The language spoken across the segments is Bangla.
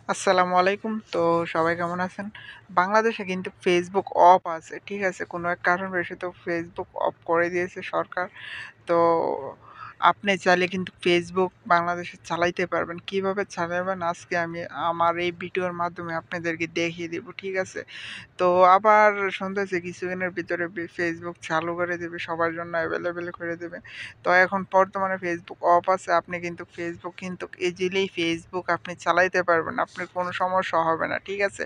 আসসালামু আলাইকুম। তো সবাই কেমন আছেন? বাংলাদেশে কিন্তু ফেসবুক অফ আছে। ঠিক আছে? কোনো এক কারণবশত ফেসবুক অফ করে দিয়েছে সরকার। তো আপনি চাইলে কিন্তু ফেসবুক বাংলাদেশে চালাইতে পারবেন। কিভাবে চালাবেন আজকে আমি আমার এই ভিডিওর মাধ্যমে আপনাদেরকে দেখিয়ে দিব। ঠিক আছে? তো আবার শুনতেছি কিছুদিনের ভিতরে ফেসবুক চালু করে দেবে, সবার জন্য এভেইলেবল করে দেবে। তো এখন বর্তমানে ফেসবুক অফ আছে। আপনি কিন্তু ফেসবুক কিন্তু ইজিলি ফেসবুক আপনি চালাইতে পারবেন। আপনার কোনো সমস্যা হবে না। ঠিক আছে?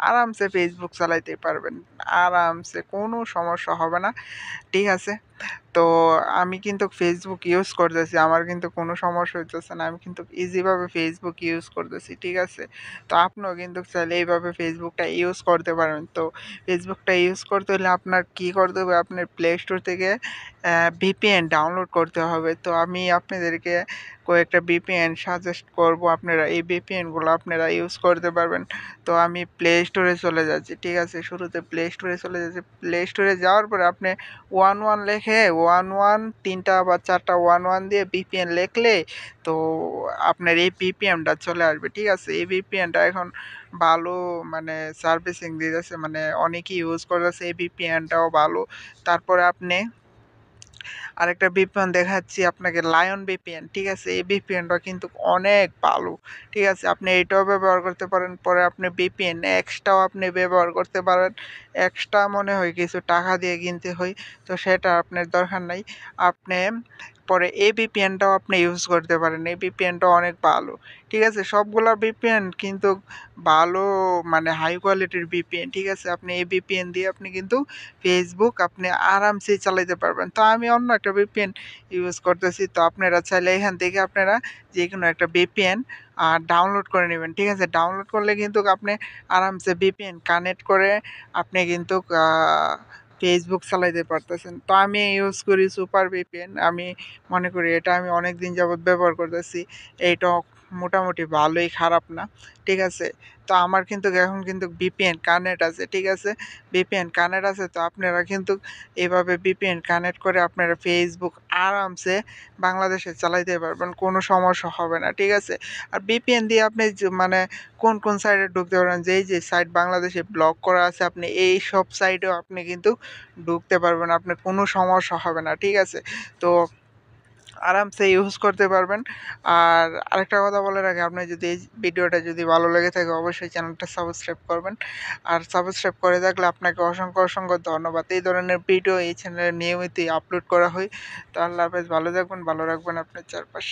আরামসে ফেসবুক চালাইতে পারবেন। আরামসে কোনো সমস্যা হবে না। ঠিক আছে? তো আমি কিন্তু ফেসবুক ইউজ করতেছি। আমার কিন্তু কোনো সমস্যা হইতেছে না। আমি কিন্তু ইজিভাবে ফেসবুক ইউজ করতেছি। ঠিক আছে? তো আপনিও কিন্তু চাইলে এইভাবে ফেসবুকটা ইউজ করতে পারেন। তো ফেসবুকটা ইউজ করতে হলে আপনার কি করতে হবে? আপনার প্লে স্টোর থেকে ভিপিএন ডাউনলোড করতে হবে। তো আমি আপনাদেরকে কয়েকটা ভিপিএন সাজেস্ট করব। আপনারা এই ভিপিএনগুলো আপনারা ইউজ করতে পারবেন। তো আমি প্লে স্টোরে চলে যাচ্ছি। ঠিক আছে? শুরুতে প্লে স্টোরে চলে যাচ্ছি। প্লে স্টোরে যাওয়ার পরে আপনি 11 লেখে 11 ৩টা বা ৪টা 11 দিয়ে ভিপিএন লিখলে তো আপনার এই ভিপিএনটা চলে আসবে। ঠিক আছে? এই ভিপিএনটা এখন ভালো মানে সার্ভিসিং দিতেছে, মানে অনেকেই ইউজ করতেছে। এই ভিপিএনটাও ভালো। তারপরে আপনি আরেকটা ভিপিএন দেখাচ্ছি আপনাকে, লায়ন ভিপিএন। ঠিক আছে? এই ভিপিএনটা কিন্তু অনেক ভালো। ঠিক আছে? আপনি এটাও ব্যবহার করতে পারেন। পরে আপনি ভিপিএন এক্সট্রাও আপনি ব্যবহার করতে পারেন। এক্সট্রা মনে হয় কিছু টাকা দিয়ে কিনতে হয়। তো সেটা আপনার দরকার নাই। আপনি পরে এই ভিপিএনটাও আপনি ইউজ করতে পারেন। এই ভিপিএনটাও অনেক ভালো। ঠিক আছে? সবগুলা ভিপিএন কিন্তু ভালো, মানে হাই কোয়ালিটির ভিপিএন। ঠিক আছে? আপনি এই ভিপিএন দিয়ে আপনি কিন্তু ফেসবুক আপনি আরামসে চালাইতে পারবেন। তো আমি অন্য একটা ভিপিএন ইউজ করতেছি। তো আপনারা চাইলে এখান থেকে আপনারা যেকোনো একটা ভিপিএন ডাউনলোড করে নিবেন। ঠিক আছে? ডাউনলোড করলে কিন্তু আপনি আরামসে ভিপিএন কানেক্ট করে আপনি কিন্তু ফেসবুক চালাইতে পারতেছেন। তো আমি ইউজ করি সুপার ভিপিএন। আমি মনে করি এটা আমি অনেকদিন যাবৎ ব্যবহার করতেছি। এইটাও মোটামুটি ভালোই, খারাপ না। ঠিক আছে? তো আমার কিন্তু এখন কিন্তু ভিপিএন কানেক্ট আছে। ঠিক আছে? ভিপিএন কানেক্ট আছে। তো আপনারা কিন্তু এভাবে ভিপিএন কানেক্ট করে আপনারা ফেসবুক আরামসে বাংলাদেশে চালাইতে পারবেন। কোনো সমস্যা হবে না। ঠিক আছে? আর ভিপিএন দিয়ে আপনি মানে কোন সাইটে ঢুকতে পারবেন, যে সাইট বাংলাদেশে ব্লক করা আছে আপনি এইসব সাইটেও আপনি কিন্তু ঢুকতে পারবেন। আপনার কোনো সমস্যা হবে না। ঠিক আছে? তো আরামসে ইউজ করতে পারবেন। আর আরেকটা কথা বলার আগে, আপনার যদি এই ভিডিওটা যদি ভালো লেগে থাকে অবশ্যই চ্যানেলটা সাবস্ক্রাইব করবেন। আর সাবস্ক্রাইব করে থাকলে আপনাকে অসংখ্য ধন্যবাদ। এই ধরনের ভিডিও এই চ্যানেলে নিয়মিতই আপলোড করা হয়। তো আল্লাহ হাফেজ, ভালো থাকবেন, ভালো রাখবেন আপনার চারপাশ।